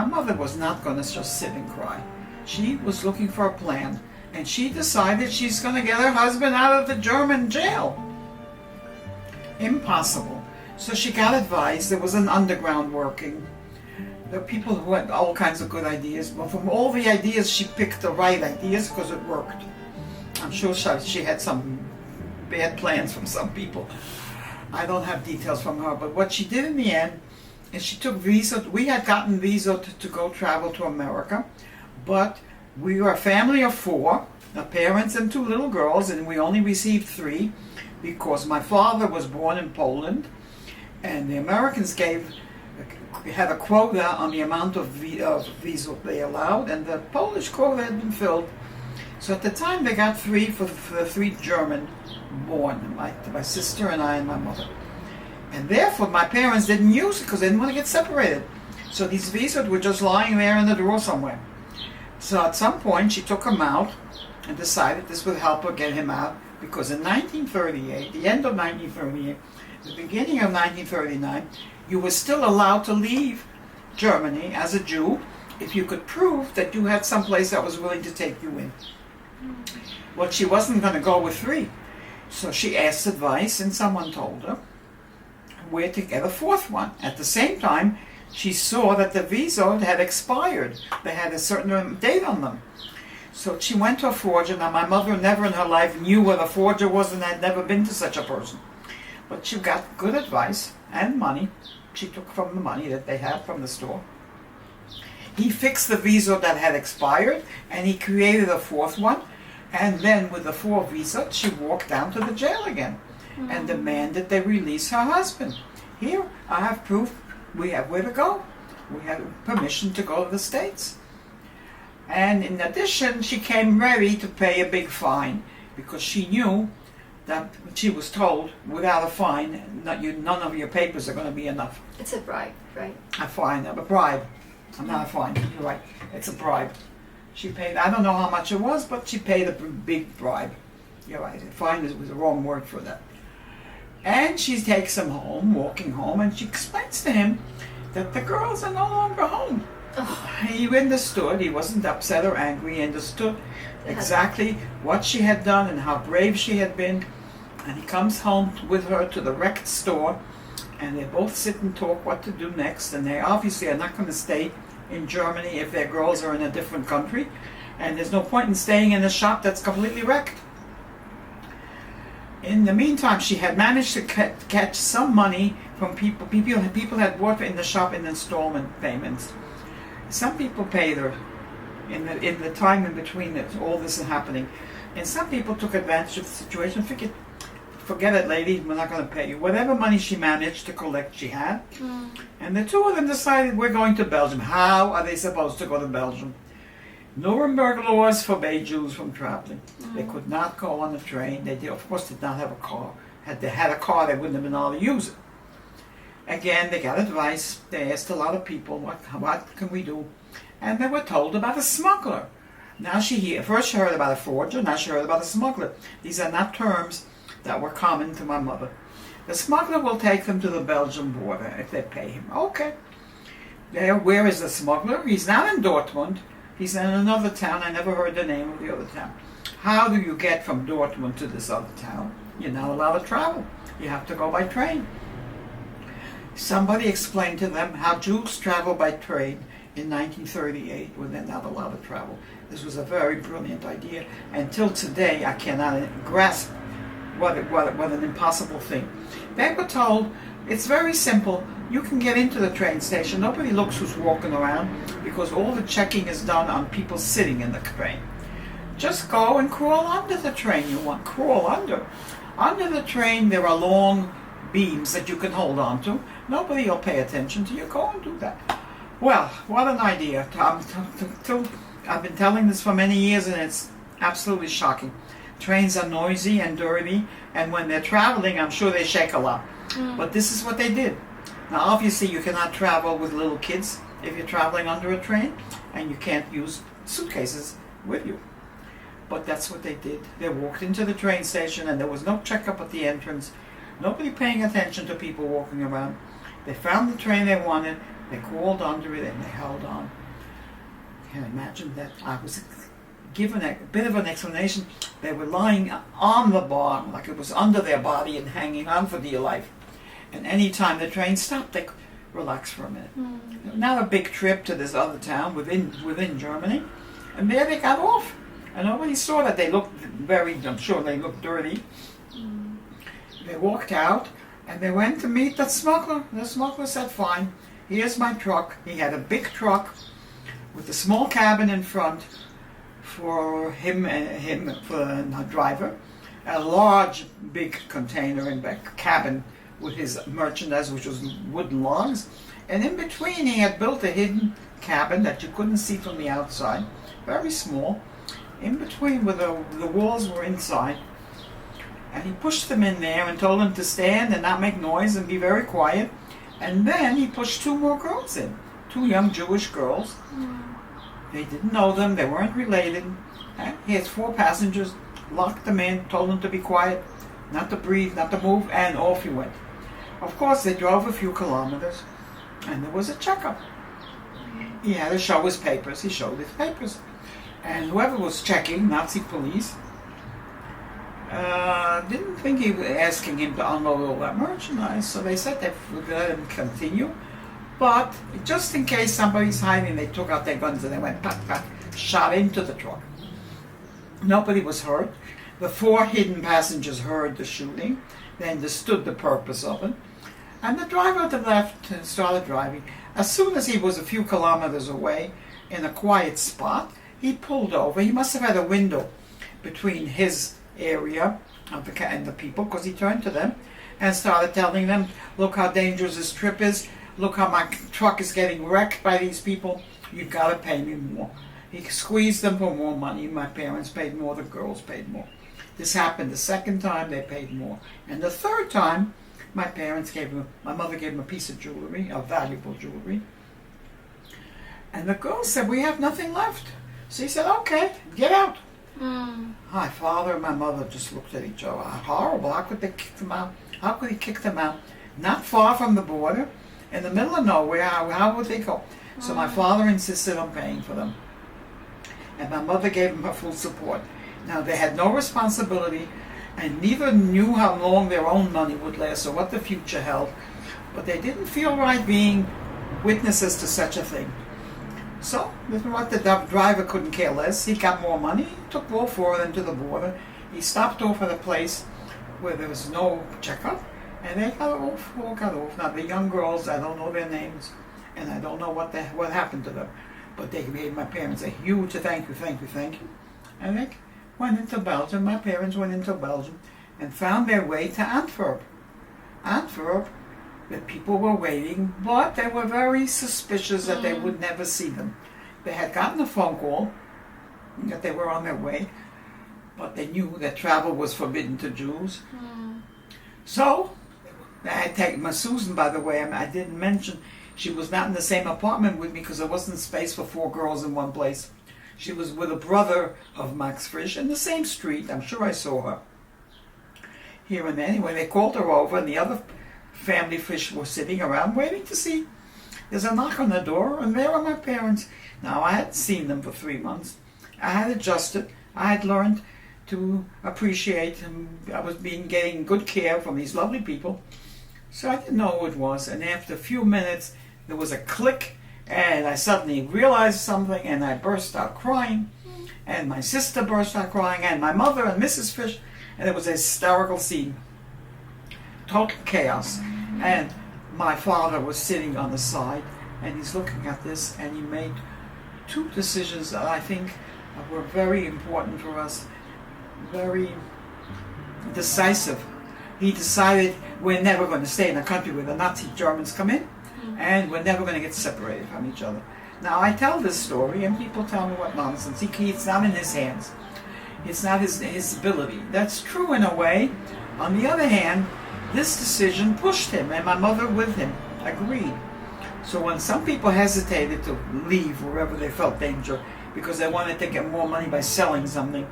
my mother was not going to just sit and cry. She was looking for a plan, and she decided she's going to get her husband out of the German jail. Impossible. So she got advice. There was an underground working. There were people who had all kinds of good ideas, but from all the ideas, she picked the right ideas because it worked. I'm sure she had some bad plans from some people. I don't have details from her, but what she did in the end is she took visa. We had gotten visa to go travel to America, but we were a family of 4, the parents and 2 little girls, and we only received 3 because my father was born in Poland, and the Americans had a quota on the amount of visa they allowed, and the Polish quota had been filled. So at the time they got 3 for the 3 German born, my sister and I and my mother. And therefore my parents didn't use it because they didn't want to get separated. So these visas were just lying there in the drawer somewhere. So at some point she took them out and decided this would help her get him out, because in 1938, the end of 1938, the beginning of 1939, you were still allowed to leave Germany as a Jew if you could prove that you had someplace that was willing to take you in. Well, she wasn't going to go with 3. So she asked advice, and someone told her where to get a 4th one. At the same time, she saw that the visa had expired. They had a certain date on them. So she went to a forger. Now, my mother never in her life knew what a forger was and had never been to such a person. But she got good advice and money. She took from the money that they had from the store. He fixed the visa that had expired, and he created a 4th one. And then with the 4 visa, she walked down to the jail again and demanded they release her husband. Here, I have proof. We have where to go. We had permission to go to the States. And in addition, she came ready to pay a big fine because she knew that she was told, without a fine, none of your papers are going to be enough. It's a bribe, right? A fine, a bribe. Not a fine, you're right. It's a bribe. She paid, I don't know how much it was, but she paid a big bribe. You're right, fine was the wrong word for that. And she takes him home, walking home, and she explains to him that the girls are no longer home. Oh. He understood, he wasn't upset or angry, he understood exactly what she had done and how brave she had been. And he comes home with her to the wrecked store, and they both sit and talk what to do next, and they obviously are not going to stay in Germany if their girls are in a different country, and there's no point in staying in a shop that's completely wrecked. In the meantime, she had managed to catch some money from people. People had bought in the shop in installment payments. Some people paid her in the time in between all this is happening, and some people took advantage of the situation. Forget it, lady, we're not going to pay you. Whatever money she managed to collect, she had. And the 2 of them decided, we're going to Belgium. How are they supposed to go to Belgium? Nuremberg laws forbade Jews from traveling. They could not go on a train. They, of course, did not have a car. Had they had a car, they wouldn't have been able to use it. Again, they got advice. They asked a lot of people, what can we do? And they were told about a smuggler. Now first she heard about a forger, now she heard about a smuggler. These are not terms that were common to my mother. The smuggler will take them to the Belgian border if they pay him. Okay. Where is the smuggler? He's not in Dortmund. He's in another town. I never heard the name of the other town. How do you get from Dortmund to this other town? You're not allowed to travel. You have to go by train. Somebody explained to them how Jews travel by train in 1938 when they're not allowed to travel. This was a very brilliant idea. Until today, I cannot grasp what an impossible thing. They were told, it's very simple. You can get into the train station. Nobody looks who's walking around because all the checking is done on people sitting in the train. Just go and crawl under the train. You want crawl under. Under the train, there are long beams that you can hold on to. Nobody will pay attention to you. Go and do that. Well, what an idea. I've been telling this for many years, and it's absolutely shocking. Trains are noisy and dirty, and when they're traveling, I'm sure they shake a lot. But this is what they did. Now, obviously, you cannot travel with little kids if you're traveling under a train, and you can't use suitcases with you. But that's what they did. They walked into the train station, and there was no checkup at the entrance. Nobody paying attention to people walking around. They found the train they wanted, They crawled under it and they held on. Can imagine that I was given a bit of an explanation. They were lying on the bar, like it was under their body and hanging on for dear life. And any time the train stopped, they could relax for a minute. Now a big trip to this other town within Germany, and there they got off. And nobody saw that. They looked I'm sure they looked dirty. They walked out, and they went to meet the smuggler. The smuggler said, fine, here's my truck. He had a big truck with a small cabin in front for him for the driver, a large big container in back cabin with his merchandise, which was wooden logs, and in between he had built a hidden cabin that you couldn't see from the outside, very small, in between where the walls were inside. And he pushed them in there and told them to stand and not make noise and be very quiet. And then he pushed 2 more girls in, 2 young Jewish girls. They didn't know them, they weren't related. He had 4 passengers, locked them in, told them to be quiet, not to breathe, not to move, and off he went. Of course, they drove a few kilometers, and there was a checkup. He had to show his papers. He showed his papers. And whoever was checking, Nazi police, didn't think he was asking him to unload all that merchandise, so they said they would let him continue. But just in case somebody's hiding, they took out their guns and they went pat, pat, shot into the truck. Nobody was hurt. The 4 hidden passengers heard the shooting. They understood the purpose of it. And the driver to the left started driving. As soon as he was a few kilometers away in a quiet spot, he pulled over. He must have had a window between his area and the people, because he turned to them and started telling them, look how dangerous this trip is. Look how my truck is getting wrecked by these people. You've got to pay me more. He squeezed them for more money. My parents paid more. The girls paid more. This happened the 2nd time. They paid more. And the 3rd time, my mother gave him a piece of jewelry, of valuable jewelry. And the girls said, we have nothing left. So he said, okay, get out. My father and my mother just looked at each other. Horrible. How could they kick them out? How could he kick them out? Not far from the border. In the middle of nowhere, how would they go? So my father insisted on paying for them. And my mother gave him her full support. Now, they had no responsibility, and neither knew how long their own money would last or what the future held. But they didn't feel right being witnesses to such a thing. So, what the driver couldn't care less. He got more money. He took all 4 of them to the border. He stopped off at a place where there was no checkup. And they all got off. Now, the young girls, I don't know their names, and I don't know what happened to them. But they gave my parents a huge thank you. And they went into Belgium. My parents went into Belgium and found their way to Antwerp. Antwerp, the people were waiting, but they were very suspicious that they would never see them. They had gotten a phone call that they were on their way, but they knew that travel was forbidden to Jews. So, I had taken my Susan, by the way, I didn't mention, she was not in the same apartment with me because there wasn't space for 4 girls in one place. She was with a brother of Max Frisch in the same street. I'm sure I saw her here and there. Anyway, they called her over, and the other family Frisch were sitting around waiting to see. There's a knock on the door, and there are my parents. Now, I hadn't seen them for 3 months. I had adjusted. I had learned to appreciate, I was getting good care from these lovely people. So I didn't know who it was, and after a few minutes, there was a click, and I suddenly realized something, and I burst out crying, and my sister burst out crying, and my mother and Mrs. Fish, and it was a hysterical scene. Total chaos. And my father was sitting on the side, and he's looking at this, and he made 2 decisions that I think were very important for us, very decisive. He decided we're never going to stay in a country where the Nazi Germans come in, and we're never going to get separated from each other. Now, I tell this story, and people tell me what nonsense. It's not in his hands. It's not his ability. That's true in a way. On the other hand, this decision pushed him, and my mother with him agreed. So when some people hesitated to leave wherever they felt danger because they wanted to get more money by selling something,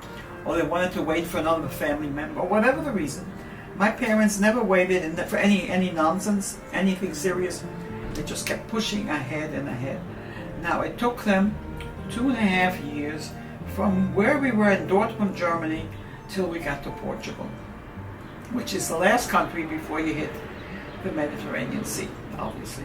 or they wanted to wait for another family member, or whatever the reason, my parents never waited for any nonsense, anything serious. They just kept pushing ahead and ahead. Now, it took them 2.5 years from where we were in Dortmund, Germany, till we got to Portugal, which is the last country before you hit the Mediterranean Sea, obviously.